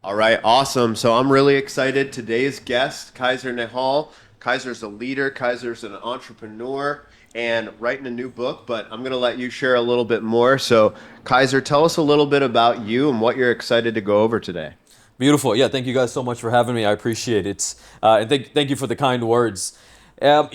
All right, awesome. So I'm really excited. Today's guest, Kaiser Nehal. Kaiser's a leader, Kaiser's an entrepreneur, and writing a new book, but I'm going to let you share a little bit more. So, Kaiser, tell us a little bit about you and what you're excited to go over today. Beautiful. Yeah, thank you guys so much for having me. I appreciate it. And thank you for the kind words. I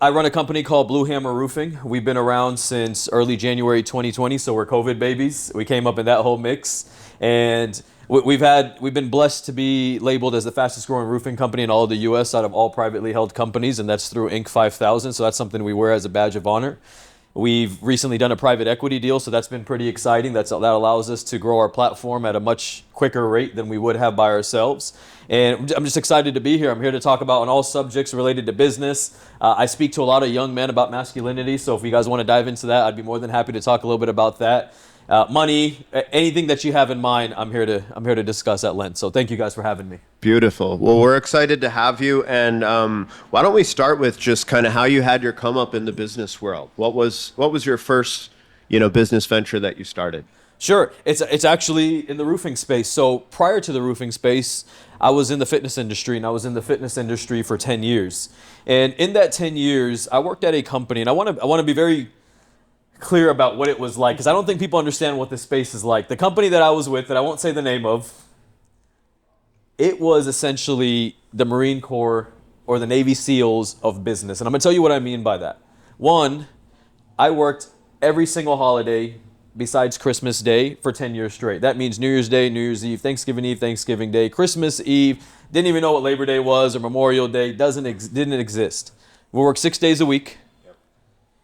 run a company called Blue Hammer Roofing. We've been around since early January 2020, so we're COVID babies. We came up in that whole mix. And we've been blessed to be labeled as the fastest growing roofing company in all of the US out of all privately held companies, and that's through Inc. 5000. So that's something we wear as a badge of honor. We've recently done a private equity deal, so that's been pretty exciting. That allows us to grow our platform at a much quicker rate than we would have by ourselves. And I'm just excited to be here. I'm here to talk about on all subjects related to business. I speak to a lot of young men about masculinity, so if you guys want to dive into that, I'd be more than happy to talk a little bit about that. Money, anything that you have in mind, I'm here to discuss at length. So thank you guys for having me. Beautiful. Well, we're excited to have you. And why don't we start with just kind of how you had your come up in the business world? What was your first, business venture that you started? Sure. It's actually in the roofing space. So prior to the roofing space, I was in the fitness industry, and I was in the fitness industry for 10 years. And in that 10 years, I worked at a company, and I want to be very clear about what it was like, because I don't think people understand what this space is like. The company that I was with, that I won't say the name of, it was essentially the Marine Corps or the Navy SEALs of business. And I'm going to tell you what I mean by that. One, I worked every single holiday besides Christmas Day for 10 years straight. That means New Year's Day, New Year's Eve, Thanksgiving Day, Christmas Eve. Didn't even know what Labor Day was or Memorial Day. Didn't exist. We worked 6 days a week.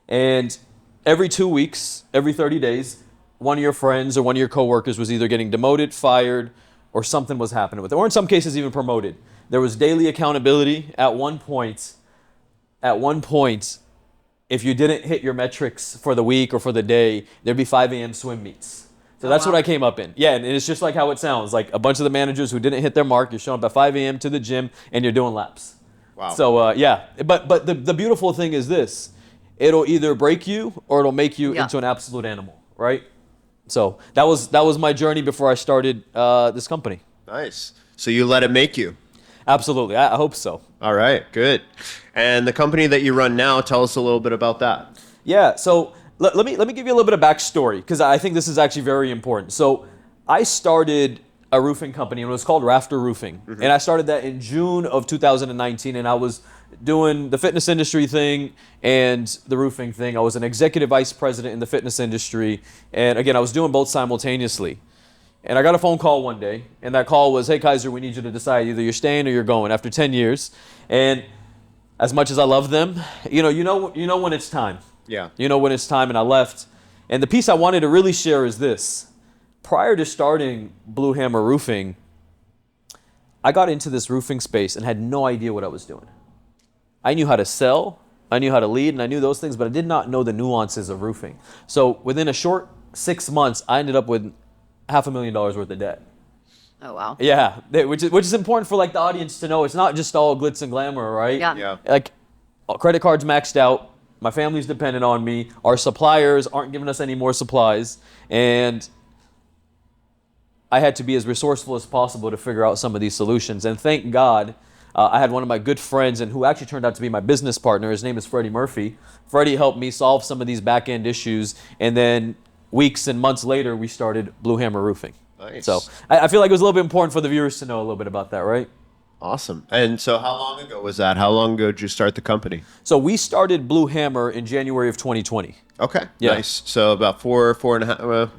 And every 2 weeks, every 30 days, one of your friends or one of your coworkers was either getting demoted, fired, or something was happening with it, or in some cases even promoted. There was daily accountability. At one point, if you didn't hit your metrics for the week or for the day, there'd be 5 a.m. swim meets. So that's what I came up in. Yeah, and it's just like how it sounds. Like a bunch of the managers who didn't hit their mark, you're showing up at 5 a.m. to the gym, and you're doing laps. Wow. So, yeah. But the beautiful thing is this. It'll either break you or it'll make you into an absolute animal, right? So that was my journey before I started this company. Nice. So you let it make you. Absolutely. I hope so. All right, good. And the company that you run now, tell us a little bit about that. Yeah, so let me give you a little bit of backstory, because I think this is actually very important. So I started a roofing company, and it was called Rafter Roofing. Mm-hmm. And I started that in June of 2019, and I was doing the fitness industry thing and the roofing thing. I was an executive vice president in the fitness industry. And again, I was doing both simultaneously. And I got a phone call one day, and that call was, "Hey, Kaiser, we need you to decide either you're staying or you're going," after 10 years. And as much as I love them, you know when it's time. Yeah. You know when it's time, and I left. And the piece I wanted to really share is this. Prior to starting Blue Hammer Roofing, I got into this roofing space and had no idea what I was doing. I knew how to sell, I knew how to lead, and I knew those things, but I did not know the nuances of roofing. So within a short 6 months, I ended up with $500,000 worth of debt. Oh, wow. Yeah, which is important for like the audience to know. It's not just all glitz and glamour, right? Yeah. Like credit cards maxed out. My family's dependent on me. Our suppliers aren't giving us any more supplies, and I had to be as resourceful as possible to figure out some of these solutions. And thank God, I had one of my good friends, and who actually turned out to be my business partner. His name is Freddie Murphy. Freddie helped me solve some of these back-end issues, and then weeks and months later, we started Blue Hammer Roofing. Nice. So I feel like it was a little bit important for the viewers to know a little bit about that, right? Awesome. And so how long ago was that? How long ago did you start the company? So we started Blue Hammer in January of 2020. Okay. Yeah. Nice. So about four and a half,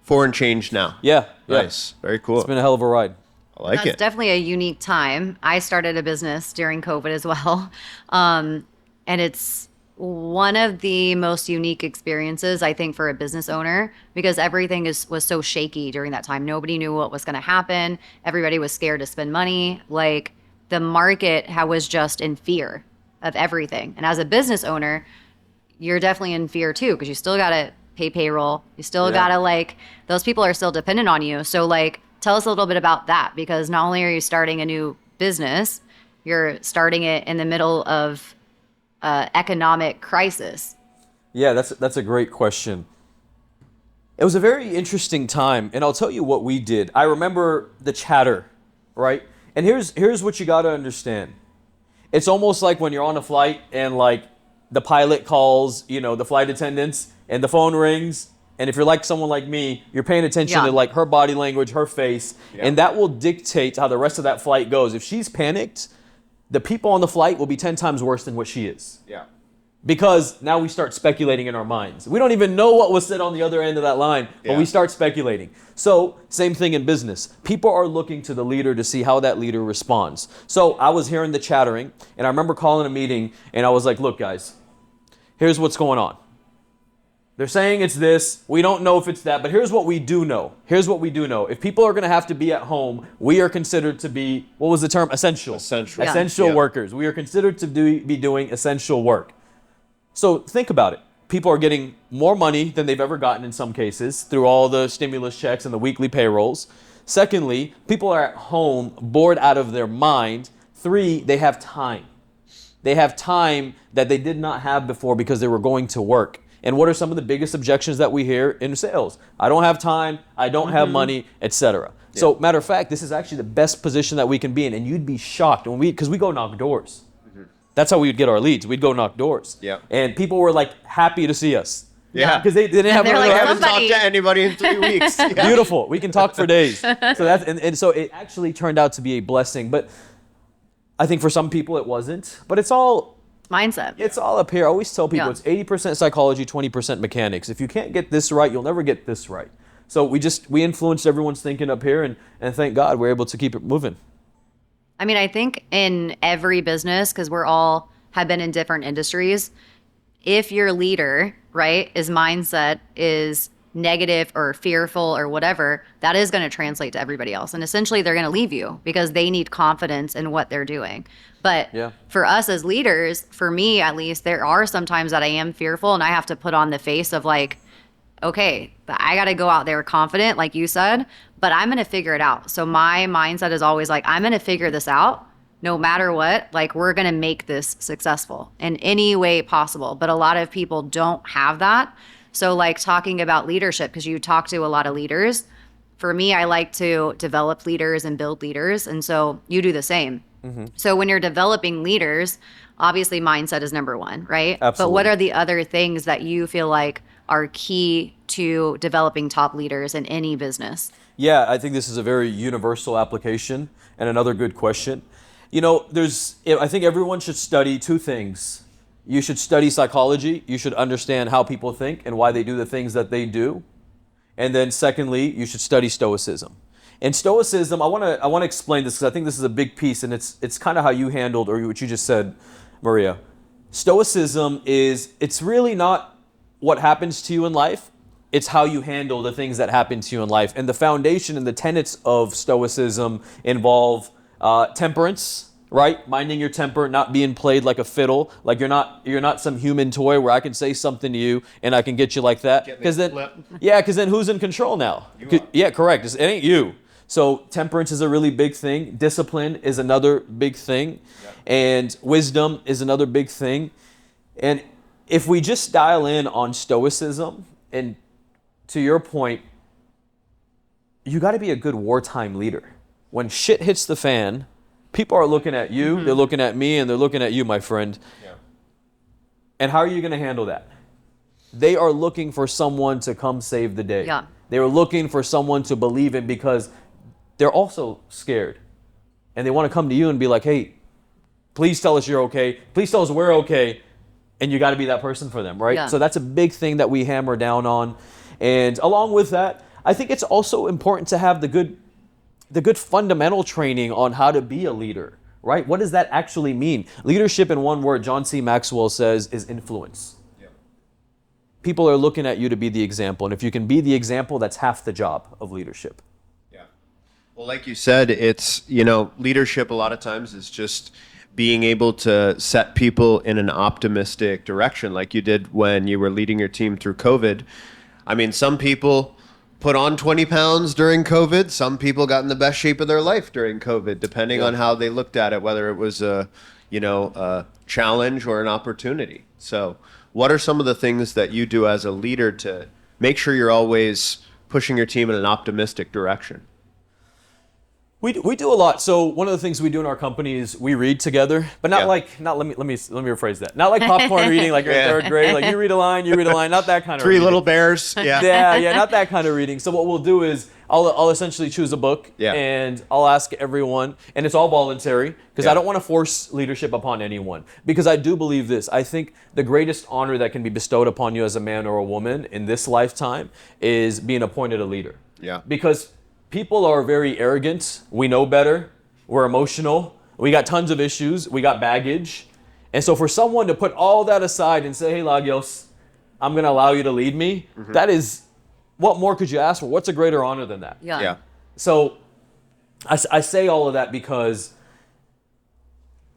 4 and change now. Yeah. Nice. Very cool. It's been a hell of a ride. I like That's it. definitely a unique time. I started a business during COVID as well. And it's one of the most unique experiences, I think, for a business owner, because everything was so shaky during that time. Nobody knew what was going to happen. Everybody was scared to spend money. Like, the market was just in fear of everything. And as a business owner, you're definitely in fear too, because you still got to pay payroll. You still got to, those people are still dependent on you. So, tell us a little bit about that, because not only are you starting a new business, you're starting it in the middle of economic crisis. Yeah, that's a great question. It was a very interesting time, and I'll tell you what we did. I remember the chatter right? And here's what you got to understand. It's almost like when you're on a flight and like the pilot calls, the flight attendants and the phone rings. And if you're like someone like me, you're paying attention to like her body language, her face, and that will dictate how the rest of that flight goes. If she's panicked, the people on the flight will be 10 times worse than what she is. Yeah. Because now we start speculating in our minds. We don't even know what was said on the other end of that line, but we start speculating. So, same thing in business. People are looking to the leader to see how that leader responds. So, I was hearing the chattering, and I remember calling a meeting, and I was like, look, guys, here's what's going on. They're saying it's this. We don't know if it's that, but here's what we do know. Here's what we do know. If people are going to have to be at home, we are considered to be, what was the term? Essential. Essential workers. We are considered to be doing essential work. So think about it. People are getting more money than they've ever gotten in some cases through all the stimulus checks and the weekly payrolls. Secondly, people are at home bored out of their mind. 3, they have time. They have time that they did not have before because they were going to work. And what are some of the biggest objections that we hear in sales? I don't have time, I don't have money, etc. So matter of fact, this is actually the best position that we can be in, and you'd be shocked because we go knock doors. That's how we would get our leads. We'd go knock doors. Yeah. And people were like happy to see us. Yeah. Because they didn't have like, I haven't talked to anybody in 3 weeks. Yeah. Beautiful. We can talk for days. So that's and so it actually turned out to be a blessing. But I think for some people it wasn't. But it's all mindset. It's all up here. I always tell people it's 80% psychology, 20% mechanics. If you can't get this right, you'll never get this right. So we influenced everyone's thinking up here, and thank God we're able to keep it moving. I mean, I think in every business, because we're all have been in different industries, if your leader, right, his mindset is negative or fearful or whatever, that is going to translate to everybody else. And essentially they're going to leave you because they need confidence in what they're doing. But for us as leaders, for me at least, there are some times that I am fearful and I have to put on the face of like, okay, I got to go out there confident, like you said, but I'm going to figure it out. So my mindset is always like, I'm going to figure this out no matter what. Like, we're going to make this successful in any way possible. But a lot of people don't have that. So like talking about leadership, because you talk to a lot of leaders, for me, I like to develop leaders and build leaders. And so you do the same. Mm-hmm. So when you're developing leaders, obviously mindset is number one, right? Absolutely. But what are the other things that you feel like are key to developing top leaders in any business? Yeah, I think this is a very universal application and another good question. You know, I think everyone should study 2 things. You should study psychology. You should understand how people think and why they do the things that they do. And then secondly, you should study Stoicism. And Stoicism, I want to explain this because I think this is a big piece, and it's kind of how you handled, or what you just said, Maria. Stoicism it's really not what happens to you in life. It's how you handle the things that happen to you in life. And the foundation and the tenets of Stoicism involve temperance, right? Minding your temper, not being played like a fiddle. Like you're not some human toy where I can say something to you and I can get you like that. Because then who's in control now? Yeah, correct. It ain't you. So temperance is a really big thing. Discipline is another big thing. Yep. And wisdom is another big thing. And if we just dial in on Stoicism, and to your point, you got to be a good wartime leader. When shit hits the fan, people are looking at you, mm-hmm. They're looking at me, and they're looking at you, my friend. Yeah. And how are you going to handle that? They are looking for someone to come save the day. Yeah. They are looking for someone to believe in because they're also scared. And they want to come to you and be like, hey, please tell us you're okay. Please tell us we're okay. And you got to be that person for them, right? Yeah. So that's a big thing that we hammer down on. And along with that, I think it's also important to have the good fundamental training on how to be a leader, right? What does that actually mean? Leadership, in one word, John C. Maxwell says, is influence. Yeah. People are looking at you to be the example. And if you can be the example, that's half the job of leadership. Yeah. Well, like you said, it's, leadership a lot of times is just being able to set people in an optimistic direction, like you did when you were leading your team through COVID. I mean, some people put on 20 pounds during COVID. Some people got in the best shape of their life during COVID, depending on how they looked at it, whether it was a challenge or an opportunity. So what are some of the things that you do as a leader to make sure you're always pushing your team in an optimistic direction? We do a lot. So one of the things we do in our company is we read together, but not Yeah. like not let me rephrase that. Not like popcorn reading, like you're in third grade, like you read a line, not that kind of Three reading. Little Bears. Yeah. Yeah, not that kind of reading. So what we'll do is I'll essentially choose a book Yeah. and I'll ask everyone, and it's all voluntary because Yeah. I don't want to force leadership upon anyone. Because I do believe this. I think the greatest honor that can be bestowed upon you as a man or a woman in this lifetime is being appointed a leader. Yeah. Because people are very arrogant. We know better. We're emotional. We got tons of issues. We got baggage. And so for someone to put all that aside and say, hey, Lagios, I'm going to allow you to lead me, that is, what more could you ask for? What's a greater honor than that? Yeah. Yeah. So I say all of that because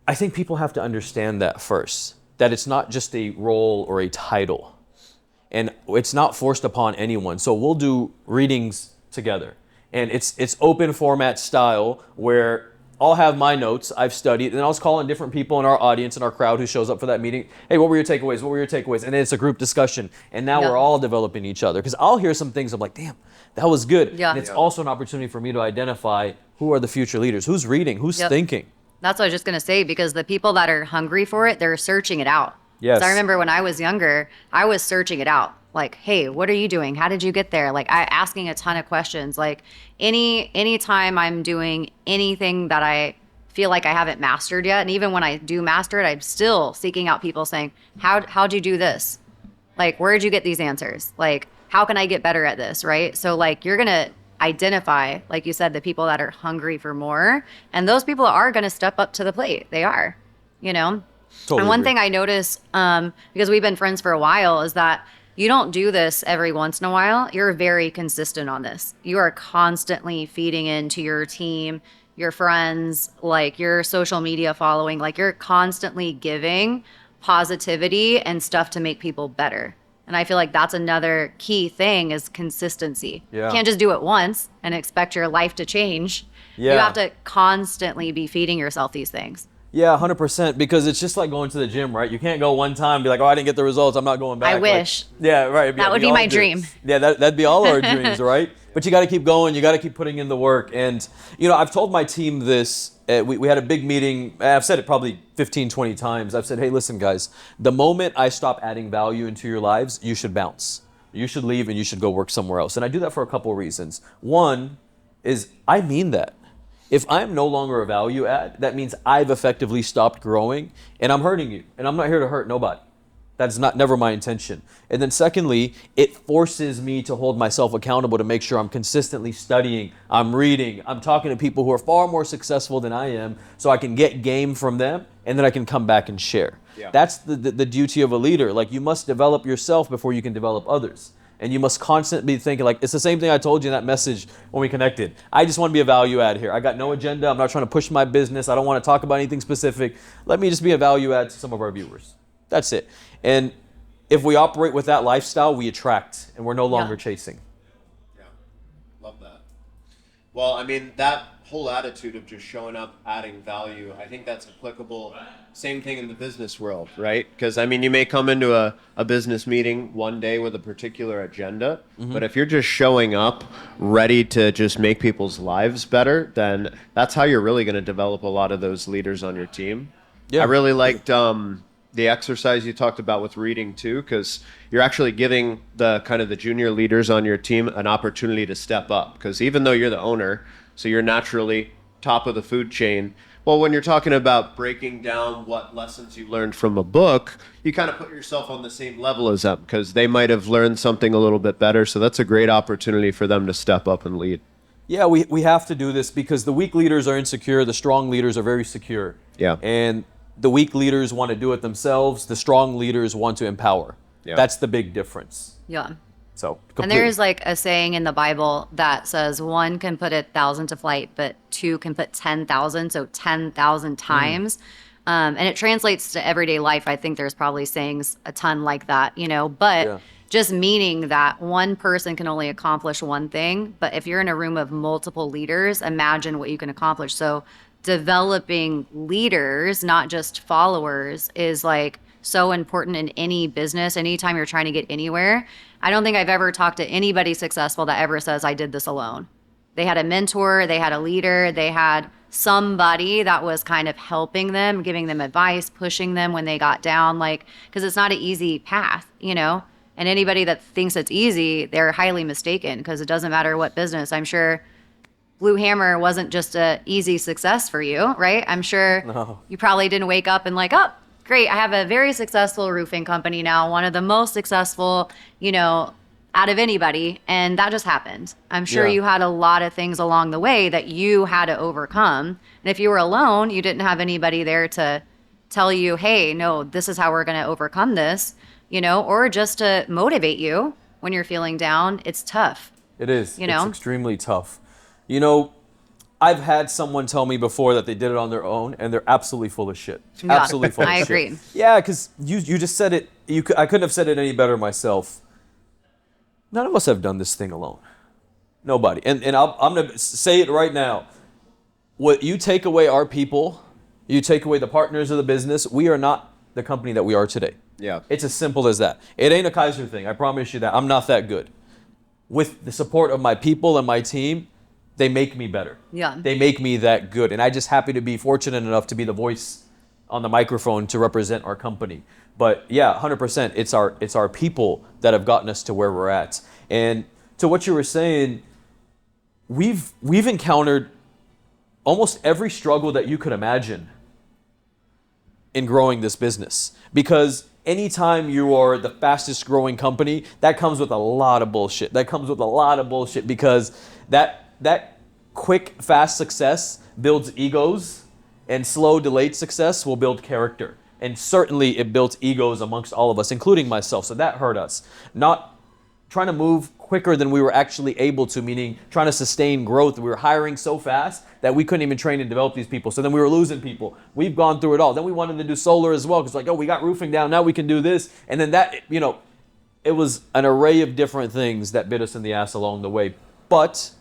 I think people have to understand that first, that it's not just a role or a title. And it's not forced upon anyone. So we'll do readings together. And it's open format style where I'll have my notes I've studied, and I'll just call in different people in our audience and our crowd who shows up for that meeting. Hey, what were your takeaways? What were your takeaways? And then it's a group discussion. And now Yeah. we're all developing each other. Because I'll hear some things I'm like, damn, that was good. Yeah. And it's Yeah. also an opportunity for me to identify who are the future leaders, who's reading, who's Yep. thinking. That's what I was just going to say, because the people that are hungry for it, they're searching it out. Yes. So I remember when I was younger, I was searching it out. Like, hey, what are you doing? How did you get there? Like, asking a ton of questions. Like, any time I'm doing anything that I feel like I haven't mastered yet, and even when I do master it, I'm still seeking out people saying, how'd you do this? Like, where did you get these answers? Like, how can I get better at this? Right? So like, you're gonna identify, like you said, the people that are hungry for more, and those people are gonna step up to the plate. They are, you know. Totally And one agree. thing I notice, because we've been friends for a while, is that you don't do this every once in a while. You're very consistent on this. You are constantly feeding into your team, your friends, like your social media following. Like, you're constantly giving positivity and stuff to make people better. And I feel like that's another key thing, is consistency. Yeah. You can't just do it once and expect your life to change. Yeah. You have to constantly be feeding yourself these things. Yeah, 100%, because it's just like going to the gym, right? You can't go one time and be like, oh, I didn't get the results, I'm not going back. I Like, wish. yeah, right. That would be all my do. dream. Yeah, that'd be all our dreams, right? But you got to keep going. You got to keep putting in the work. And, I've told my team this. We had a big meeting. I've said it probably 15, 20 times. I've said, hey, listen, guys, the moment I stop adding value into your lives, you should bounce. You should leave and you should go work somewhere else. And I do that for a couple of reasons. One is I mean that. If I'm no longer a value add, that means I've effectively stopped growing and I'm hurting you. And I'm not here to hurt nobody. That's never my intention. And then secondly, it forces me to hold myself accountable to make sure I'm consistently studying, I'm reading, I'm talking to people who are far more successful than I am, so I can get game from them and then I can come back and share. Yeah. That's the duty of a leader. Like, you must develop yourself before you can develop others. And you must constantly be thinking, like, it's the same thing I told you in that message when we connected. I just want to be a value add here. I got no agenda. I'm not trying to push my business. I don't want to talk about anything specific. Let me just be a value add to some of our viewers. That's it. And if we operate with that lifestyle, we attract and we're no longer chasing. Yeah, love that. Well, I mean, that whole attitude of just showing up, adding value, I think that's applicable. Same thing in the business world, right? Because, I mean, you may come into a business meeting one day with a particular agenda, but if you're just showing up ready to just make people's lives better, then that's how you're really going to develop a lot of those leaders on your team. Yeah. I really liked the exercise you talked about with reading too, because you're actually giving the kind of the junior leaders on your team an opportunity to step up. Because even though you're the owner, so you're naturally top of the food chain. Well, when you're talking about breaking down what lessons you learned from a book, you kind of put yourself on the same level as them, because they might have learned something a little bit better. So that's a great opportunity for them to step up and lead. Yeah, we have to do this because the weak leaders are insecure. The strong leaders are very secure. Yeah. And the weak leaders want to do it themselves. The strong leaders want to empower. Yeah. That's the big difference. Yeah. So, And completely. there's like a saying in the Bible that says one can put 1,000 to flight, but two can put 10,000, so 10,000 times. And it translates to everyday life. I think there's probably sayings a ton like that, but Yeah. just meaning that one person can only accomplish one thing. But if you're in a room of multiple leaders, imagine what you can accomplish. So developing leaders, not just followers, is like so important in any business. Anytime you're trying to get anywhere, I don't think I've ever talked to anybody successful that ever says, I did this alone. They had a mentor, they had a leader, they had somebody that was kind of helping them, giving them advice, pushing them when they got down, like, because it's not an easy path, you know? And anybody that thinks it's easy, they're highly mistaken, because it doesn't matter what business. I'm sure Blue Hammer wasn't just a easy success for you, right? I'm sure No. you probably didn't wake up and like, oh, great, I have a very successful roofing company now, one of the most successful, you know, out of anybody, and that just happened. I'm sure Yeah. you had a lot of things along the way that you had to overcome. And if you were alone, you didn't have anybody there to tell you, hey, no, this is how we're going to overcome this, you know, or just to motivate you when you're feeling down. It's tough, It is. you It's know? extremely tough. You know, I've had someone tell me before that they did it on their own, and they're absolutely full of shit. Yeah, Absolutely full I of shit. agree. Yeah, because you just said it. I couldn't have said it any better myself. None of us have done this thing alone. Nobody. And I'm going to say it right now. What you take away our people, you take away the partners of the business, we are not the company that we are today. Yeah. It's as simple as that. It ain't a Kaiser thing. I promise you that. I'm not that good. With the support of my people and my team, they make me better. Yeah. They make me that good. And I just happy to be fortunate enough to be the voice on the microphone to represent our company. But yeah, 100%, it's our people that have gotten us to where we're at. And to what you were saying, we've encountered almost every struggle that you could imagine in growing this business. Because anytime you are the fastest growing company, that comes with a lot of bullshit. That comes with a lot of bullshit because that quick, fast success builds egos, and slow, delayed success will build character. And certainly it built egos amongst all of us, including myself. So that hurt us. Not trying to move quicker than we were actually able to, meaning trying to sustain growth. We were hiring so fast that we couldn't even train and develop these people. So then we were losing people. We've gone through it all. Then we wanted to do solar as well because like, oh, we got roofing down. Now we can do this. And then that, you know, it was an array of different things that bit us in the ass along the way. But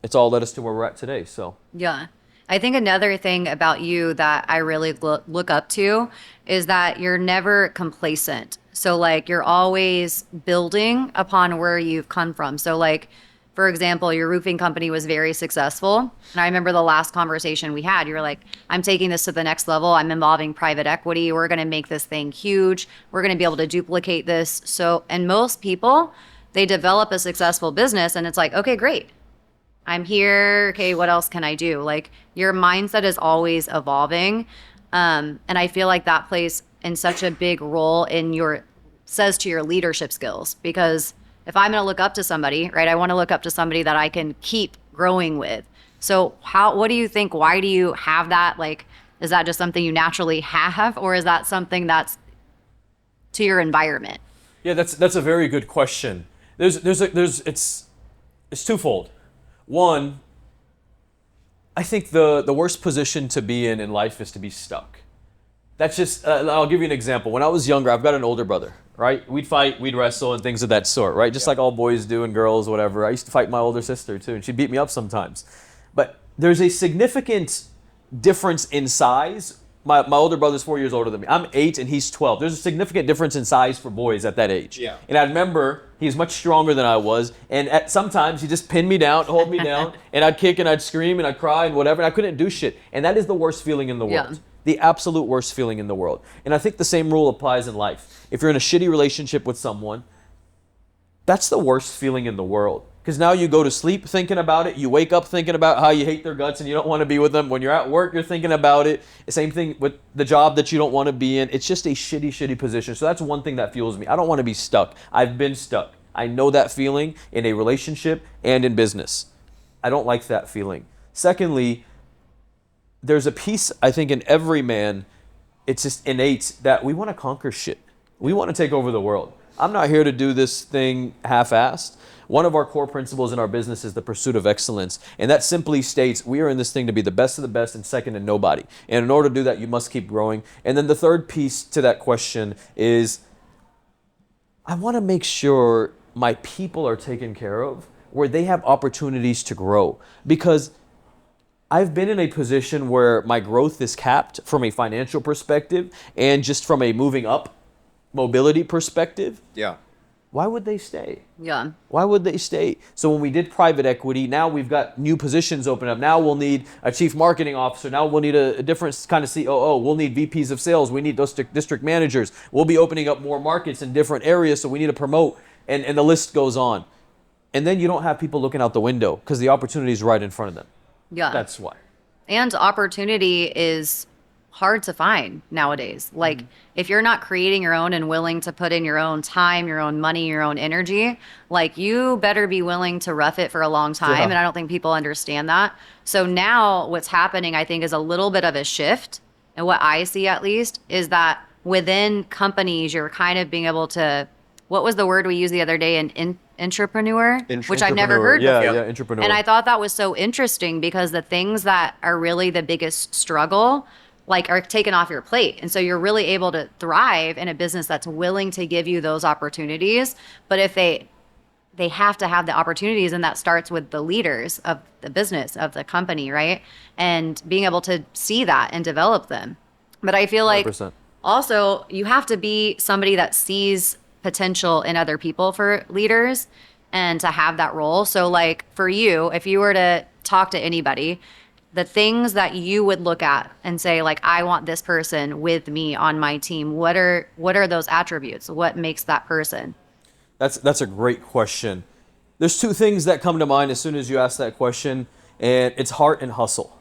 it's all led us to where we're at today. So Yeah. I think another thing about you that I really look up to is that you're never complacent. So like you're always building upon where you've come from. So like, for example, your roofing company was very successful. And I remember the last conversation we had, you were like, I'm taking this to the next level. I'm involving private equity. We're going to make this thing huge. We're going to be able to duplicate this. So, and most people, they develop a successful business and it's like, okay, great. I'm here. Okay, what else can I do? Like your mindset is always evolving. And I feel like that plays in such a big role in says to your leadership skills. Because if I'm going to look up to somebody, right, I want to look up to somebody that I can keep growing with. So what do you think? Why do you have that? Like, is that just something you naturally have, or is that something that's to your environment? yeah, that's a very good question. It's twofold. One, I think the worst position to be in life is to be stuck. That's just, I'll give you an example. When I was younger, I've got an older brother, right? We'd fight, we'd wrestle, and things of that sort, right? Just like all boys do and girls, whatever. I used to fight my older sister, too, and she beat me up sometimes. But there's a significant difference in size. My older brother's 4 years older than me. I'm 8 and he's 12. There's a significant difference in size for boys at that age. Yeah. And I remember he's much stronger than I was. And sometimes he just pinned me down, hold me down, and I'd kick and I'd scream and I'd cry and whatever. And I couldn't do shit. And that is the worst feeling in the world. Yeah. The absolute worst feeling in the world. And I think the same rule applies in life. If you're in a shitty relationship with someone, that's the worst feeling in the world. Because now you go to sleep thinking about it. You wake up thinking about how you hate their guts and you don't want to be with them. When you're at work, you're thinking about it. Same thing with the job that you don't want to be in. It's just a shitty, shitty position. So that's one thing that fuels me. I don't want to be stuck. I've been stuck. I know that feeling in a relationship and in business. I don't like that feeling. Secondly, there's a piece, I think, in every man, it's just innate that we want to conquer shit. We want to take over the world. I'm not here to do this thing half-assed. One of our core principles in our business is the pursuit of excellence. And that simply states we are in this thing to be the best of the best and second to nobody. And in order to do that, you must keep growing. And then the third piece to that question is I want to make sure my people are taken care of where they have opportunities to grow. Because I've been in a position where my growth is capped from a financial perspective and just from a moving up mobility perspective. Yeah. why would they stay? Yeah. Why would they stay? So when we did private equity, now we've got new positions open up. Now we'll need a chief marketing officer. Now we'll need a different kind of COO. We'll need VPs of sales. We need those district managers. We'll be opening up more markets in different areas, so we need to promote, and the list goes on. And then you don't have people looking out the window because the opportunity is right in front of them. Yeah. That's why. And opportunity is hard to find nowadays. Like if you're not creating your own and willing to put in your own time, your own money, your own energy, like you better be willing to rough it for a long time. Yeah. And I don't think people understand that. So now what's happening, I think, is a little bit of a shift. And what I see at least is that within companies, you're kind of being able to, what was the word we used the other day? Entrepreneur, which I've never heard Yeah, before. yeah, entrepreneur. And I thought that was so interesting because the things that are really the biggest struggle, like, are taken off your plate. And so you're really able to thrive in a business that's willing to give you those opportunities. But if they have to have the opportunities, and that starts with the leaders of the business, of the company, right? And being able to see that and develop them. But I feel like 100%. also you have to be somebody that sees potential in other people for leaders and to have that role. So like for you, if you were to talk to anybody, the things that you would look at and say, like, I want this person with me on my team, what are those attributes? What makes that person? That's a great question. There's two things that come to mind as soon as you ask that question, and it's heart and hustle,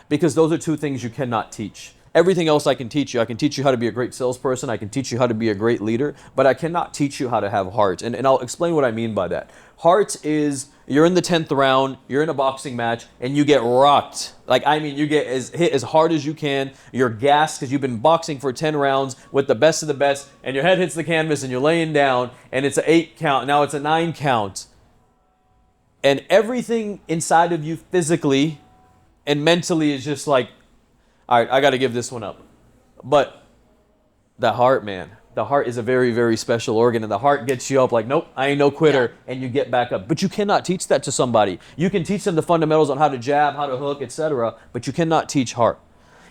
because those are two things you cannot teach. Everything else I can teach you. I can teach you how to be a great salesperson. I can teach you how to be a great leader, but I cannot teach you how to have heart. And I'll explain what I mean by that. Heart is, you're in the 10th round, you're in a boxing match, and you get rocked. Like, I mean, you get hit as hard as you can. You're gassed because you've been boxing for 10 rounds with the best of the best, and your head hits the canvas and you're laying down, and it's an 8 count. Now it's a 9 count. And everything inside of you physically and mentally is just like, all right, I got to give this one up. But the heart, man, the heart is a very, very special organ, and the heart gets you up like, nope, I ain't no quitter, and you get back up. But you cannot teach that to somebody. You can teach them the fundamentals on how to jab, how to hook, etc., but you cannot teach heart.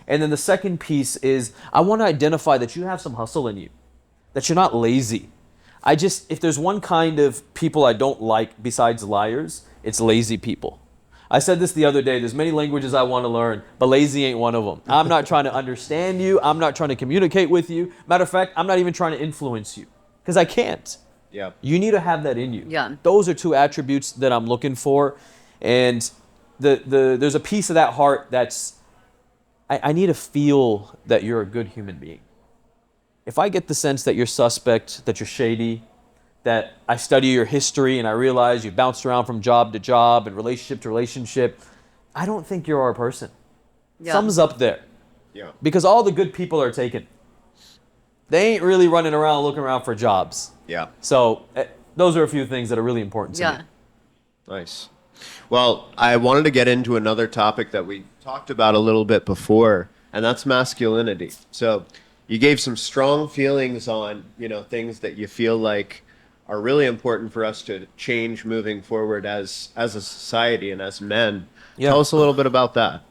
And then the second piece is, I want to identify that you have some hustle in you, that you're not lazy. If there's one kind of people I don't like besides liars, it's lazy people. I said this the other day, there's many languages I want to learn, but lazy ain't one of them. I'm not trying to understand you. I'm not trying to communicate with you. Matter of fact, I'm not even trying to influence you, because I can't. Yeah. You need to have that in you. Yeah. Those are two attributes that I'm looking for. And there's a piece of that heart that's, I need to feel that you're a good human being. If I get the sense that you're suspect, that you're shady, that I study your history and I realize you bounced around from job to job and relationship to relationship, I don't think you're our person. Yeah. Sums up there. Yeah. Because all the good people are taken. They ain't really running around looking around for jobs. Yeah. So those are a few things that are really important to me. Nice. Well, I wanted to get into another topic that we talked about a little bit before, and that's masculinity. So you gave some strong feelings on, things that you feel like are really important for us to change moving forward as a society and as men. Yeah. Tell us a little bit about that.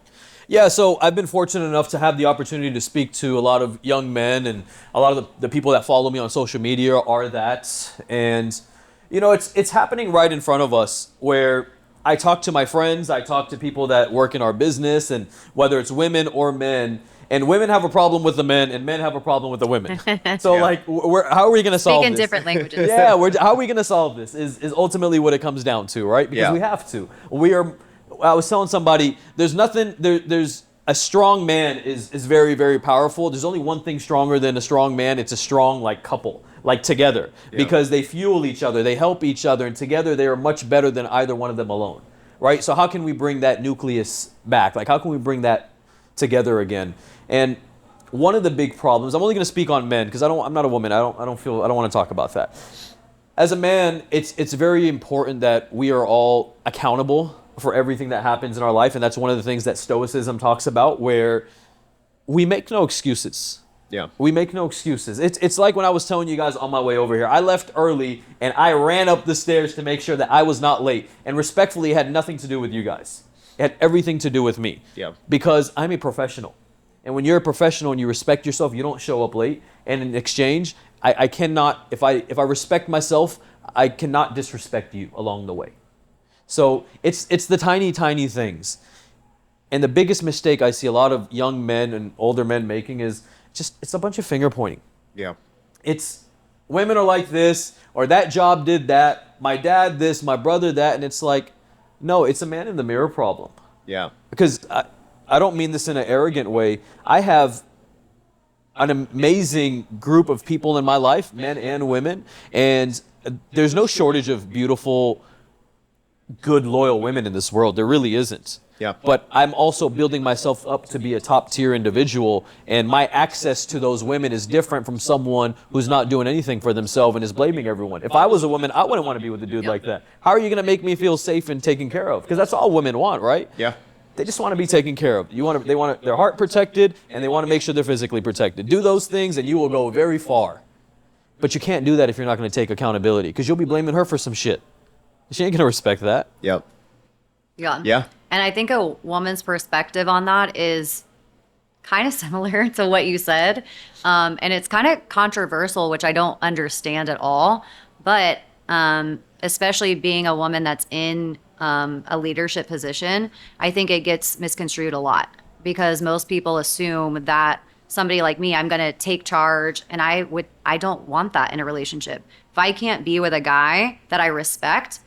Yeah, so I've been fortunate enough to have the opportunity to speak to a lot of young men, and a lot of the people that follow me on social media are that. And, it's happening right in front of us, where I talk to my friends, I talk to people that work in our business, and whether it's women or men, and women have a problem with the men, and men have a problem with the women. So, how are we going to solve Speak in this? different languages. Yeah, how are we going to solve this is ultimately what it comes down to, right? Because we have to. I was telling somebody, there's a strong man is very, very powerful. There's only one thing stronger than a strong man. It's a strong, couple, together. Yeah. Because they fuel each other, they help each other, and together they are much better than either one of them alone, right? So how can we bring that nucleus back? How can we bring that together again? And one of the big problems, I'm only going to speak on men because I'm not a woman. I don't want to talk about that. As a man, it's very important that we are all accountable for everything that happens in our life, and that's one of the things that Stoicism talks about, where we make no excuses. Yeah. We make no excuses. It's like when I was telling you guys on my way over here, I left early and I ran up the stairs to make sure that I was not late, and respectfully, it had nothing to do with you guys. It had everything to do with me. Yeah. Because I'm a professional. And when you're a professional and you respect yourself, you don't show up late. And in exchange, I cannot, if I respect myself, I cannot disrespect you along the way. So it's the tiny, tiny things. And the biggest mistake I see a lot of young men and older men making is it's a bunch of finger pointing. Yeah. It's women are like this, or that job did that, my dad this, my brother that, and it's like, no, it's a man in the mirror problem. Yeah. Because I don't mean this in an arrogant way. I have an amazing group of people in my life, men and women, and there's no shortage of beautiful, good, loyal women in this world. There really isn't. Yeah. But I'm also building myself up to be a top tier individual, and my access to those women is different from someone who's not doing anything for themselves and is blaming everyone. If I was a woman, I wouldn't want to be with a dude like that. How are you going to make me feel safe and taken care of? Because that's all women want, right? Yeah. They just want to be taken care of. They want their heart protected, and they want to make sure they're physically protected. Do those things, and you will go very far. But you can't do that if you're not going to take accountability, because you'll be blaming her for some shit. She ain't going to respect that. Yep. Yeah. Yeah. And I think a woman's perspective on that is kind of similar to what you said. And it's kind of controversial, which I don't understand at all. But especially being a woman that's in a leadership position, I think it gets misconstrued a lot, because most people assume that somebody like me, I'm going to take charge, and I don't want that in a relationship. If I can't be with a guy that I respect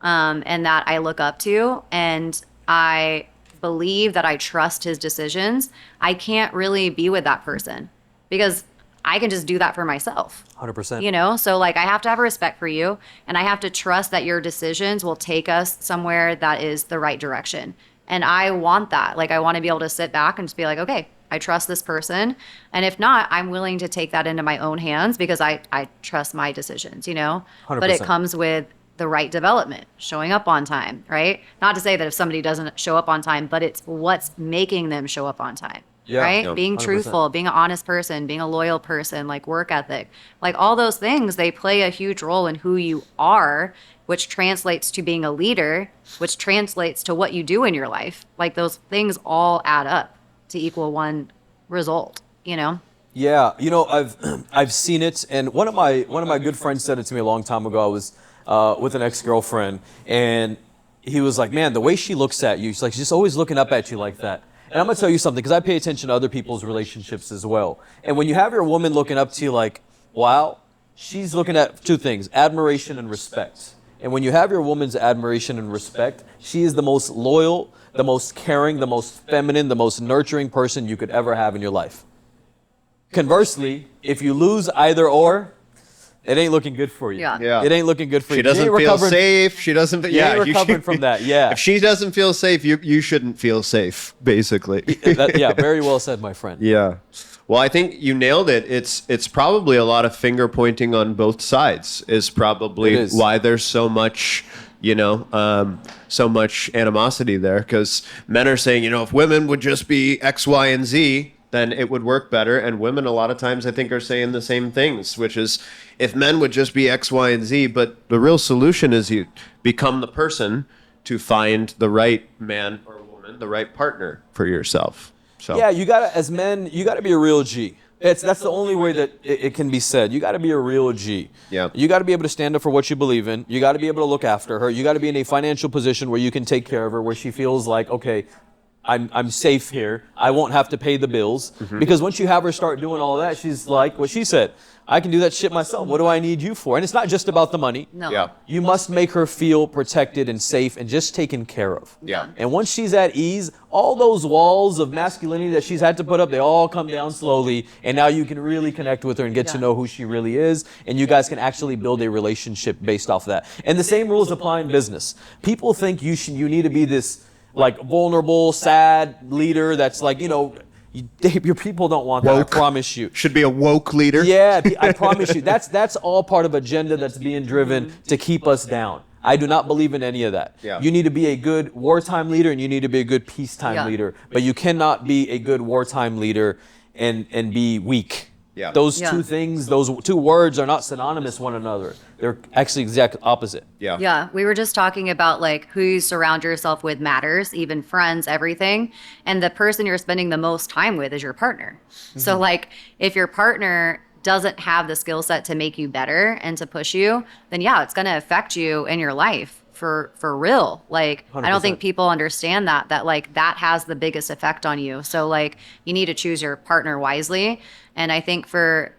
and that I look up to, and I believe that I trust his decisions, I can't really be with that person, because I can just do that for myself. 100%. You know, so like I have to have respect for you, and I have to trust that your decisions will take us somewhere that is the right direction. And I want that. Like, I want to be able to sit back and just be like, okay, I trust this person. And if not, I'm willing to take that into my own hands, because I trust my decisions, you know? 100%. But it comes with the right development, showing up on time, right? Not to say that if somebody doesn't show up on time, but it's what's making them show up on time. Yeah, right? yeah, Being 100%. truthful, being an honest person, being a loyal person, like work ethic, like all those things, they play a huge role in who you are, which translates to being a leader, which translates to what you do in your life. Like those things all add up to equal one result, you know? Yeah, you know, I've seen it, and one of my good friends said it to me a long time ago. I was with an ex-girlfriend, and he was like, "Man, the way she looks at you, she's just always looking up at you like that." And I'm gonna tell you something, because I pay attention to other people's relationships as well. And when you have your woman looking up to you like, wow, she's looking at two things: admiration and respect. And when you have your woman's admiration and respect, she is the most loyal, the most caring, the most feminine, the most nurturing person you could ever have in your life. Conversely, if you lose either or, it ain't looking good for you. Yeah. Yeah. It ain't looking good for you. She doesn't You ain't feel recovering- safe. She doesn't. You ain't you recovering should- from that. Yeah. If she doesn't feel safe, you shouldn't feel safe. Basically. Yeah, very well said, my friend. Yeah. Well, I think you nailed it. It's probably a lot of finger pointing on both sides is probably It is. why there's so much, so much animosity there, because men are saying, if women would just be X, Y, and Z, then it would work better. And women a lot of times I think are saying the same things, which is if men would just be X, Y, and Z, but the real solution is you become the person to find the right man or woman, the right partner for yourself. So Yeah, as men, you gotta be a real G. That's the only way that it can be said. You gotta be a real G. Yeah. You gotta be able to stand up for what you believe in. You gotta be able to look after her. You gotta be in a financial position where you can take care of her, where she feels like, okay, I'm safe here. I won't have to pay the bills. Mm-hmm. Because once you have her start doing all that, she's like what she said. I can do that shit myself. What do I need you for? And it's not just about the money. No. Yeah. You must make her feel protected and safe and just taken care of. Yeah. And once she's at ease, all those walls of masculinity that she's had to put up, they all come down slowly. And now you can really connect with her and get to Yeah. know who she really is. And you guys can actually build a relationship based off that. And the same rules apply in business. People think you need to be this like vulnerable, sad leader that's like, your people don't want that. Woke. I promise you. Should be a woke leader. Yeah, I promise you. That's all part of agenda that's being driven to keep us down. I do not believe in any of that. Yeah. You need to be a good wartime leader and you need to be a good peacetime Yeah. leader. But you cannot be a good wartime leader and be weak. Yeah. Those Yeah. two things, those two words are not synonymous with one another. They're actually exact opposite. Yeah. Yeah, we were just talking about like who you surround yourself with matters, even friends, everything. And the person you're spending the most time with is your partner. So like if your partner doesn't have the skill set to make you better and to push you, then yeah, it's going to affect you in your life for real. Like, I don't think 100%. people understand that like that has the biggest effect on you. So like you need to choose your partner wisely. And I think from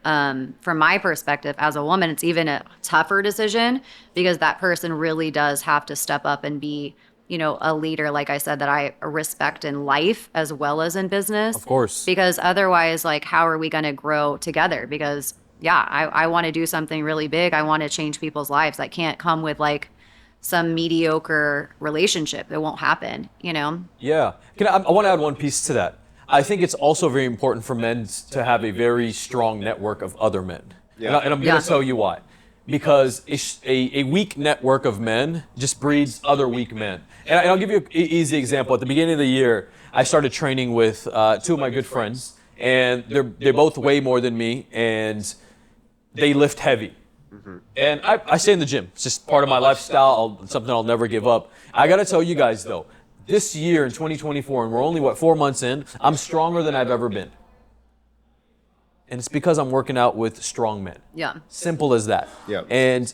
my perspective as a woman, it's even a tougher decision because that person really does have to step up and be, a leader, like I said, that I respect in life as well as in business. Of course. Because otherwise, like, how are we going to grow together? Because yeah, I want to do something really big. I want to change people's lives. I can't come with like some mediocre relationship. It won't happen. Yeah. I want to add one piece to that. I think it's also very important for men to have a very strong network of other men. Yeah. And I'm going to tell you why. Because a weak network of men just breeds other weak men. And I'll give you an easy example. At the beginning of the year, I started training with two of my good friends, and they're both way more than me, and they lift heavy. And I stay in the gym. It's just part of my lifestyle, something I'll never give up. I got to tell you guys, though, this year in 2024, and we're only, 4 months in, I'm stronger than I've ever been. And it's because I'm working out with strong men. Yeah. Simple as that. Yeah. And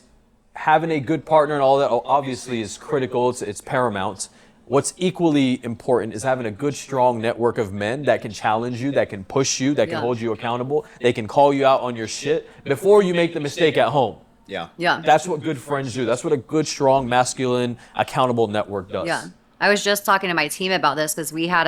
having a good partner and all that obviously is critical. It's paramount. What's equally important is having a good, strong network of men that can challenge you, that can push you, that can Yeah. hold you accountable. They can call you out on your shit before you make the mistake at home. Yeah. Yeah. That's what good friends do. That's what a good, strong, masculine, accountable network does. Yeah. I was just talking to my team about this because we had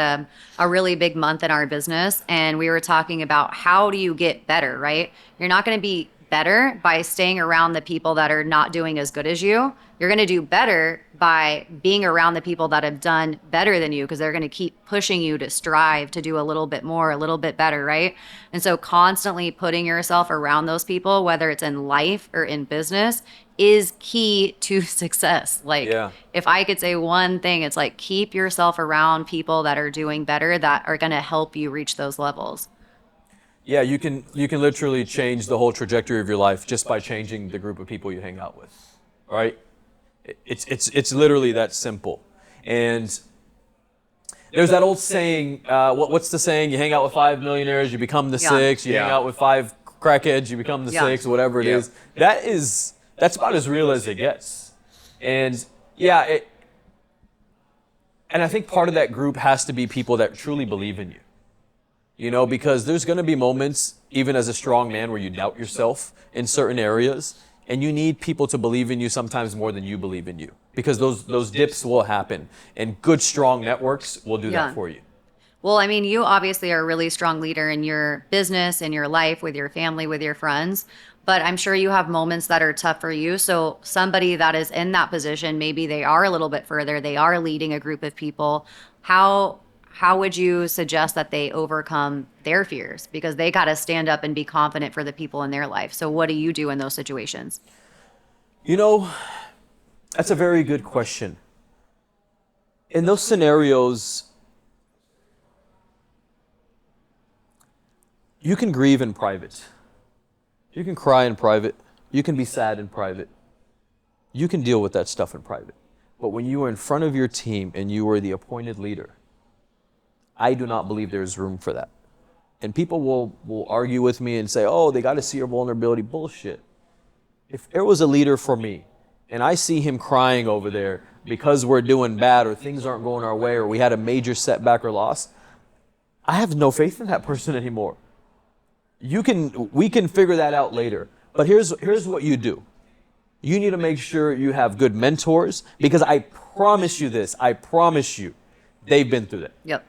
a really big month in our business, and we were talking about how do you get better, right? You're not going to be better by staying around the people that are not doing as good as you. You're going to do better by being around the people that have done better than you because they're going to keep pushing you to strive to do a little bit more, a little bit better, right? And so constantly putting yourself around those people, whether it's in life or in business, is key to success. Like, Yeah. if I could say one thing, it's like keep yourself around people that are doing better, that are going to help you reach those levels. Yeah, you can literally change the whole trajectory of your life just by changing the group of people you hang out with, right? It's literally that simple. And there's that old saying, what's the saying? You hang out with 5 millionaires, you become the Yeah. 6. You hang Yeah. out with 5 crackheads, you become the Yeah. 6, whatever it Yeah. is. That's about as real as it gets. And yeah, and I think part of that group has to be people that truly believe in you. Because there's going to be moments, even as a strong man, where you doubt yourself in certain areas, and you need people to believe in you sometimes more than you believe in you, because those dips will happen, and good, strong networks will do Yeah. that for you. Well, I mean, you obviously are a really strong leader in your business, in your life, with your family, with your friends. But I'm sure you have moments that are tough for you. So somebody that is in that position, maybe they are a little bit further, they are leading a group of people. How would you suggest that they overcome their fears? Because they got to stand up and be confident for the people in their life. So what do you do in those situations? That's a very good question. In those scenarios, you can grieve in private. You can cry in private. You can be sad in private. You can deal with that stuff in private. But when you are in front of your team and you are the appointed leader, I do not believe there's room for that. And people will argue with me and say, oh, they got to see your vulnerability. Bullshit. If there was a leader for me and I see him crying over there because we're doing bad or things aren't going our way or we had a major setback or loss, I have no faith in that person anymore. We can figure that out later. But here's what you do. You need to make sure you have good mentors, because I promise you this, they've been through that. Yep.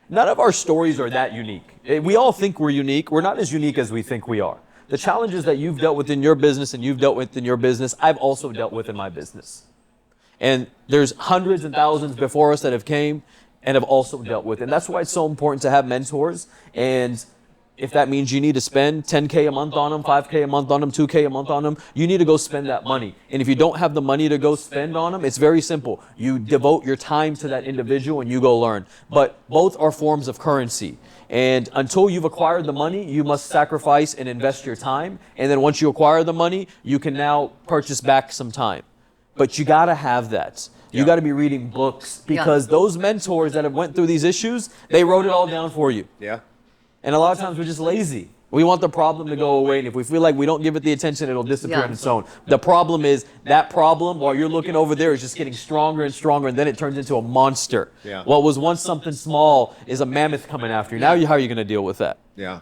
None of our stories are that unique. We all think we're unique. We're not as unique as we think we are. The challenges that you've dealt with in your business and you've dealt with in your business, I've also dealt with in my business. And there's hundreds and thousands before us that have came and have also dealt with it. And that's why it's so important to have mentors. And if that means you need to spend $10K a month on them, $5K a month on them, $2K a month on them, you need to go spend that money. And if you don't have the money to go spend on them, it's very simple. You devote your time to that individual and you go learn. But both are forms of currency. And until you've acquired the money, you must sacrifice and invest your time. And then once you acquire the money, you can now purchase back some time. But you got to have that. You got to be reading books, because those mentors that have went through these issues, they wrote it all down for you. Yeah. And a lot of times we're just lazy. We want the problem to go away, and if we feel like we don't give it the attention, it'll disappear Yeah. on its own. The problem is that problem, while you're looking over there, is just getting stronger and stronger, and then it turns into a monster. Yeah. What was once something small is a mammoth coming after you. Now, how are you going to deal with that? Yeah.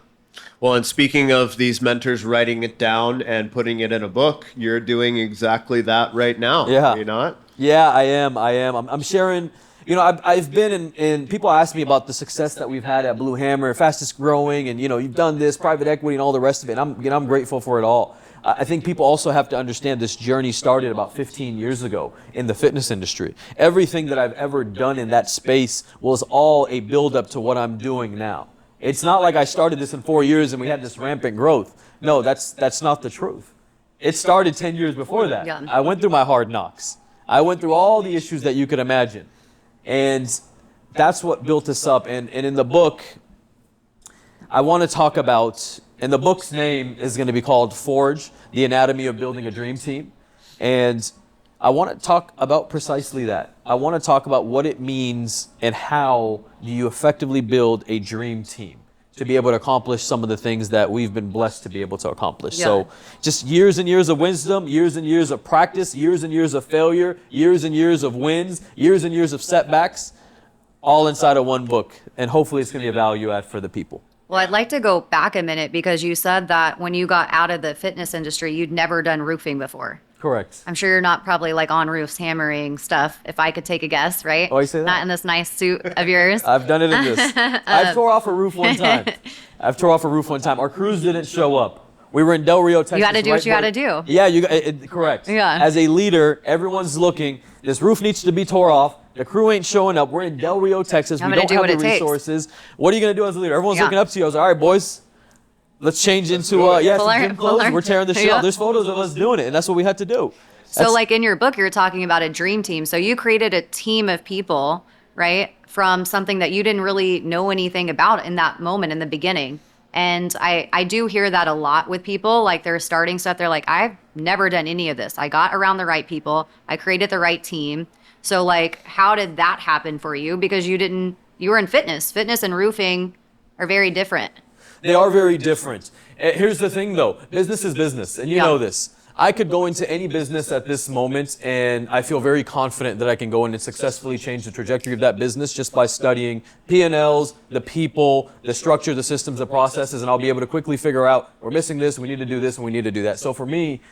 Well, and speaking of these mentors writing it down and putting it in a book, you're doing exactly that right now. Yeah. Are you not? Yeah, I am. I'm sharing. You know, I've been in. People ask me about the success that we've had at Blue Hammer, fastest growing, and you've done this, private equity, and all the rest of it. And I'm grateful for it all. I think people also have to understand this journey started about 15 years ago in the fitness industry. Everything that I've ever done in that space was all a build-up to what I'm doing now. It's not like I started this in 4 years and we had this rampant growth. No, that's not the truth. It started 10 years before that. Yeah. I went through my hard knocks. I went through all the issues that you could imagine. And that's what built us up. And in the book, I want to talk about, and the book's name is going to be called Forge, The Anatomy of Building a Dream Team. And I want to talk about precisely that. I want to talk about what it means and how do you effectively build a dream team to be able to accomplish some of the things that we've been blessed to be able to accomplish. Yeah. So just years and years of wisdom, years and years of practice, years and years of failure, years and years of wins, years and years of setbacks, all inside of one book. And hopefully it's going to be a value add for the people. Well, I'd like to go back a minute because you said that when you got out of the fitness industry, you'd never done roofing before. Correct. I'm sure you're not probably like on roofs hammering stuff, if I could take a guess, right? Oh, you say that? Not in this nice suit of yours. I've done it in this. I've tore off a roof one time. Our crews didn't show up. We were in Del Rio, Texas. You had to do what you right had to do. Yeah, correct. Yeah. As a leader, everyone's looking. This roof needs to be tore off. The crew ain't showing up. We're in Del Rio, Texas. I'm We gonna don't do have what the it takes. resources. What are you going to do as a leader? Everyone's Yeah. looking up to you. I was like, all right, boys, let's change into some gym clothes. We're tearing the shit Yeah. out. There's photos of us doing it, and that's what we had to do. So like in your book, you're talking about a dream team. So you created a team of people, right? From something that you didn't really know anything about in that moment in the beginning. And I do hear that a lot with people, like they're starting stuff. They're like, I've never done any of this. I got around the right people. I created the right team. So like, how did that happen for you? Because you were in fitness. Fitness and roofing are very different. They are very different. Here's the thing, though. Business is business, and you Yeah. know this. I could go into any business at this moment, and I feel very confident that I can go in and successfully change the trajectory of that business just by studying P&Ls, the people, the structure, the systems, the processes, and I'll be able to quickly figure out, we're missing this, we need to do this, and we need to do that. So for me,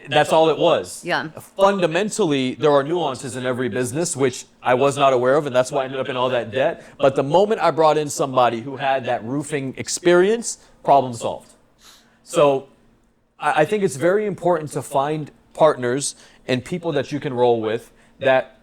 that's all it was. Yeah. Fundamentally, there are nuances in every business, which I was not aware of, and that's why I ended up in all that debt. But the moment I brought in somebody who had that roofing experience, problem solved. So I think it's very important to find partners and people that you can roll with that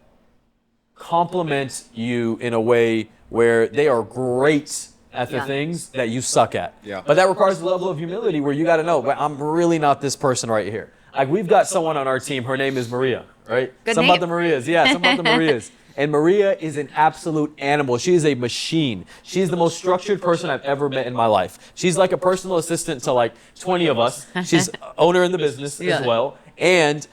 complement you in a way where they are great at the Yeah. things that you suck at. Yeah. But that requires a level of humility where you got to know, but I'm really not this person right here. Like we've got someone on our team, her name is Maria, right? Good Some name. about the Marias. Yeah, some about the Marias. And Maria is an absolute animal. She is a machine. She's the most structured person I've ever met in my life. She's like a personal assistant to like 20 of us. She's owner in the business Yeah. as well. And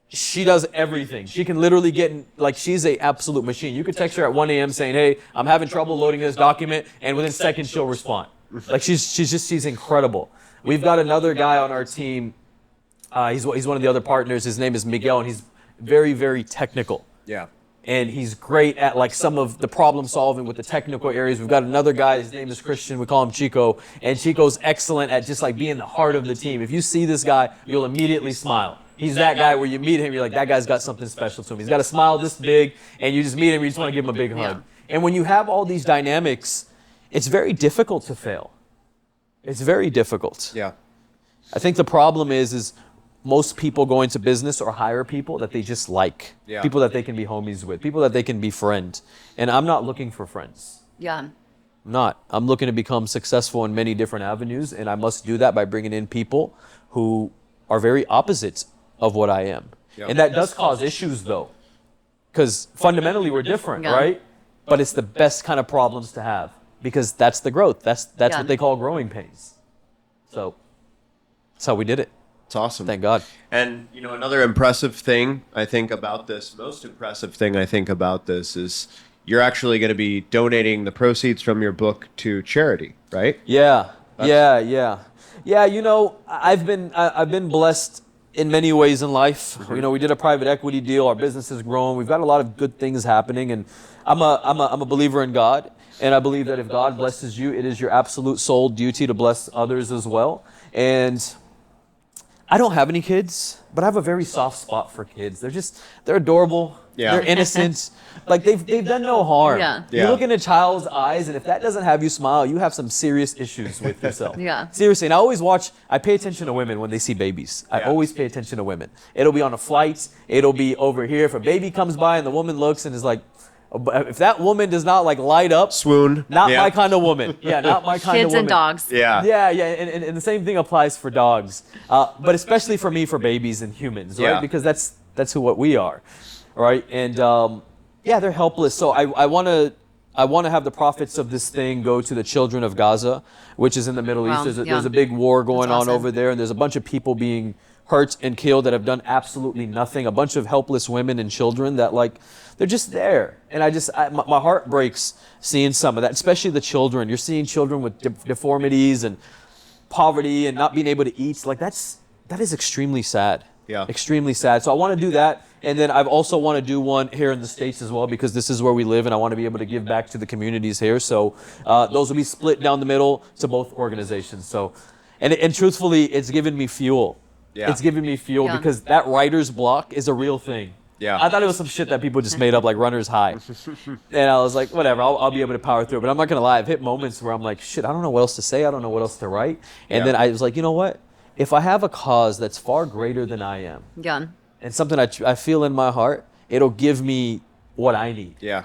she does everything. She can literally get in, like she's a absolute machine. You could text her at 1 a.m. saying, hey, I'm having trouble loading this document. And within seconds, she'll respond. Like she's incredible. We've got another guy on our team. He's one of the other partners. His name is Miguel, and he's very, very technical. Yeah. And he's great at like some of the problem solving with the technical areas. We've got another guy, his name is Christian, we call him Chico, and Chico's excellent at just like being the heart of the team. If you see this guy, you'll immediately smile. He's that guy where you meet him, you're like, that guy's got something special to him. He's got a smile this big, and you just meet him, you just want to give him a big hug. And when you have all these dynamics, it's very difficult to fail. It's very difficult. Yeah. I think the problem is most people go into business or hire people that they just like, Yeah. people that they can be homies with, people that they can befriend. And I'm not looking for friends. Yeah. I'm not. I'm looking to become successful in many different avenues, and I must do that by bringing in people who are very opposite of what I am. Yep. And that does cause issues, though, because fundamentally we're different, Yeah. right? But it's the best kind of problems to have because that's the growth. That's Yeah. what they call growing pains. So that's how we did it. It's awesome. Thank God. And, you know, another impressive thing I think about this, most impressive thing I think about this is you're actually going to be donating the proceeds from your book to charity, right? Yeah. Yeah, I've been blessed in many ways in life. We did a private equity deal. Our business has grown. We've got a lot of good things happening, and I'm a believer in God, and I believe that if God blesses you, it is your absolute sole duty to bless others as well. And I don't have any kids, but I have a very soft spot for kids. They're adorable. Yeah. They're innocent. Like they've done no harm. Yeah. You Yeah. look in a child's eyes, and if that doesn't have you smile, you have some serious issues with yourself. Yeah. Seriously. And I pay attention to women when they see babies. I Yeah. always pay attention to women. It'll be on a flight. It'll be over here. If a baby comes by and the woman looks and is like, if that woman does not like light up, Swoon. not Yeah. my kind of woman. Yeah, not my kind of Kids woman. and dogs. Yeah. Yeah, and the same thing applies for dogs, but especially for me, for babies and humans, right? Yeah. Because that's what we are, right? And yeah, they're helpless. So I want to have the profits of this thing go to the children of Gaza, which is in the Middle Wow, East. yeah. There's a big war going That's on awesome. over there, and there's a bunch of people being hurt and killed that have done absolutely nothing. A bunch of helpless women and children that they're just there, and my heart breaks seeing some of that, especially the children. You're seeing children with deformities and poverty and not being able to eat. That is extremely sad. Yeah. Extremely sad. So I want to do that, and then I also want to do one here in the States as well, because this is where we live, and I want to be able to give back to the communities here. So those will be split down the middle to both organizations. So, and truthfully, it's given me fuel. Yeah. It's giving me fuel Yeah. because that writer's block is a real thing. Yeah. I thought it was some shit that people just made up, like runner's high. And I was like, whatever, I'll be able to power through it. But I'm not going to lie, I've hit moments where I'm like, shit, I don't know what else to say. I don't know what else to write. And Yeah. then I was like, you know what? If I have a cause that's far greater than I am, Yeah. and something I feel in my heart, it'll give me what I need. Yeah.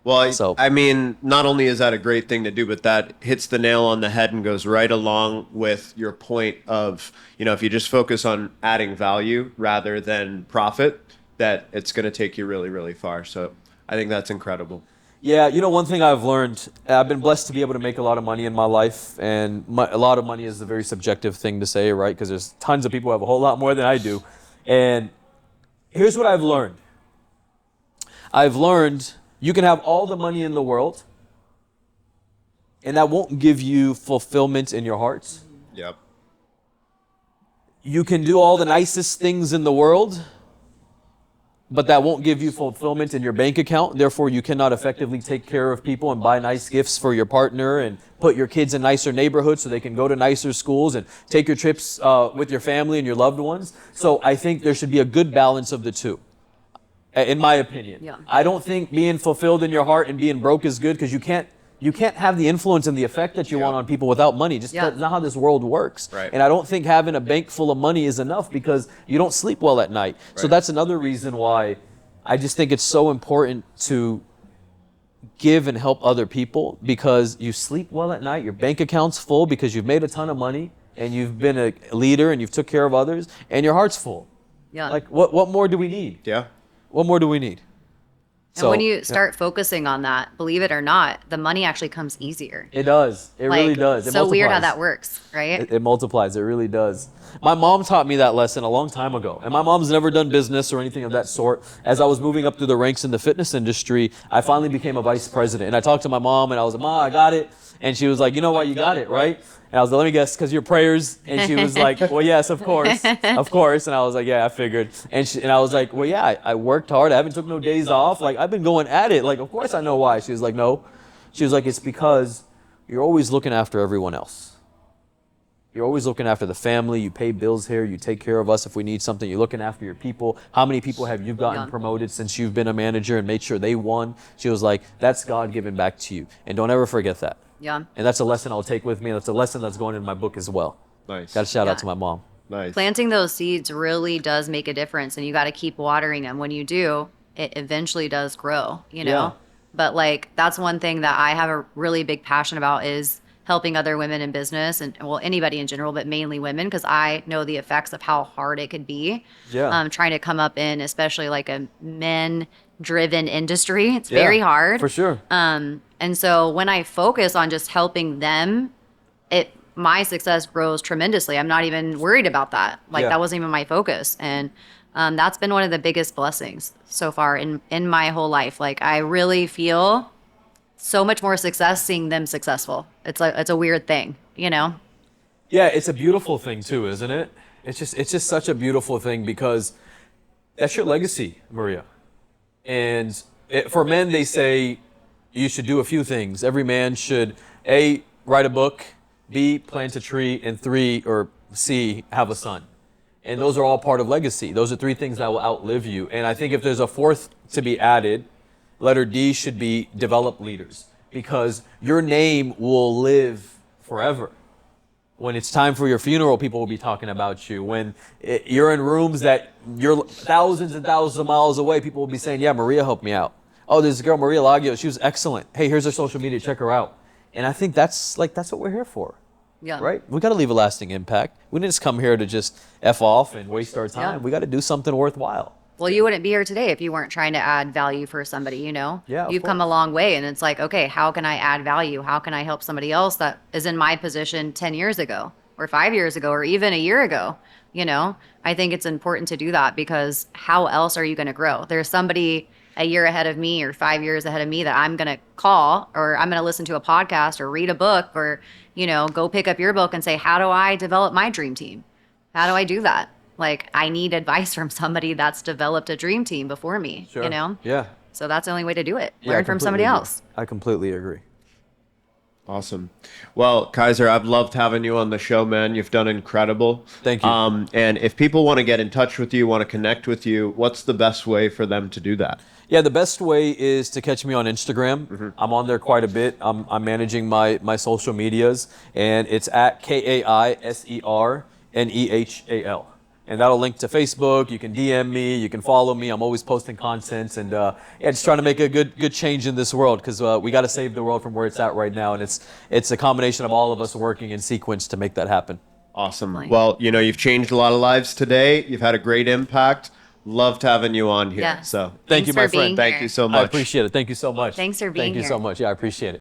Well, So- I mean, not only is that a great thing to do, but that hits the nail on the head and goes right along with your point of, if you just focus on adding value rather than profit, that it's going to take you really, really far. So I think that's incredible. Yeah, one thing I've learned, I've been blessed to be able to make a lot of money in my life, and a lot of money is a very subjective thing to say, right? Because there's tons of people who have a whole lot more than I do. And here's what I've learned. I've learned you can have all the money in the world, and that won't give you fulfillment in your heart. Yep. You can do all the nicest things in the world, but that won't give you fulfillment in your bank account. Therefore, you cannot effectively take care of people and buy nice gifts for your partner and put your kids in nicer neighborhoods so they can go to nicer schools and take your trips with your family and your loved ones. So I think there should be a good balance of the two, in my opinion. Yeah. I don't think being fulfilled in your heart and being broke is good, because you can't have the influence and the effect that you want on people without money. Just Yeah. that's not how this world works. Right. And I don't think having a bank full of money is enough, because you don't sleep well at night. So Right. that's another reason why I just think it's so important to give and help other people, because you sleep well at night, your bank account's full because you've made a ton of money and you've been a leader and you've took care of others, and your heart's full. Yeah. Like what more do we need? Yeah. What more do we need? And when you start focusing on that, believe it or not, the money actually comes easier. It does. It really does. It so weird how multiplies. that works, right? It multiplies. It really does. My mom taught me that lesson a long time ago. And my mom's never done business or anything of that sort. As I was moving up through the ranks in the fitness industry, I finally became a vice president. And I talked to my mom, and I was like, "Ma, I got it." And she was like, "You know why you got it, right?" And I was like, "Let me guess, because your prayers." And she was like, "Well, yes, of course. Of course." And I was like, "Yeah, I figured." And I was like, "Well, yeah, I worked hard. I haven't took no days off. Like, I've been going at it. Like, of course I know why." She was like, "No." She was like, "It's because you're always looking after everyone else. You're always looking after the family. You pay bills here. You take care of us if we need something. You're looking after your people. How many people have you gotten Yeah. promoted since you've been a manager and made sure they won?" She was like, "That's God giving back to you. And don't ever forget that." Yeah. And that's a lesson I'll take with me. That's a lesson that's going in my book as well. Nice. Got to shout Yeah. out to my mom. Nice. Planting those seeds really does make a difference, and you got to keep watering them. When you do, it eventually does grow, Yeah. But that's one thing that I have a really big passion about, is helping other women in business, and well, anybody in general, but mainly women, because I know the effects of how hard it could be. Yeah. Trying to come up in, especially like a men driven industry. It's Yeah, very hard. For sure. And so when I focus on just helping them, my success grows tremendously. I'm not even worried about that. Yeah. That wasn't even my focus. And that's been one of the biggest blessings so far in my whole life. I really feel so much more success seeing them successful. It's a weird thing, Yeah, it's a beautiful thing too, isn't it? It's just such a beautiful thing because that's your legacy, Maria. And for men, they say you should do a few things. Every man should A, write a book, B, plant a tree, and 3 or C, have a son. And those are all part of legacy. Those are 3 things that will outlive you. And I think if there's a 4th to be added, letter D should be develop leaders, because your name will live forever. When it's time for your funeral, people will be talking about you. When you're in rooms that you're thousands and thousands of miles away, people will be saying, yeah, Maria helped me out. Oh, there's a girl, Maria Lagio. She was excellent. Hey, here's her social media. Check her out. And I think that's what we're here for. Yeah. Right? We got to leave a lasting impact. We didn't just come here to just F off and waste our time. Yeah. We got to do something worthwhile. Well, you wouldn't be here today if you weren't trying to add value for somebody, you know? Yeah, of You've come a long way, and it's like, okay, how can I add value? How can I help somebody else that is in my position 10 years ago or 5 years ago or even a year ago? You know, I think it's important to do that, because how else are you going to grow? There's somebody a year ahead of me or 5 years ahead of me that I'm going to call, or I'm going to listen to a podcast or read a book, or, you know, go pick up your book and say, how do I develop my dream team? How do I do that? Like, I need advice from somebody that's developed a dream team before me, you know? Yeah. So that's the only way to do it. Yeah, I Learn from somebody completely agree. else. I completely agree. Awesome. Well, Kaiser, I've loved having you on the show, man. You've done incredible. Thank you. And if people want to get in touch with you, want to connect with you, what's the best way for them to do that? Yeah, the best way is to catch me on Instagram. I'm on there quite a bit. I'm managing my social medias, and it's at KaiserNehal. And that'll link to Facebook. You can DM me. You can follow me. I'm always posting content, and yeah, just trying to make a good change in this world, because we got to save the world from where it's at right now, and it's a combination of all of us working in sequence to make that happen. Awesome. Well, you know, you've changed a lot of lives today. You've had a great impact. Loved having you on here. Yeah. So Thank you, Thanks my for being friend. thank here. you so I much. appreciate it. Thank you so much. Thanks for being Thank you here. so much. Yeah, I appreciate it.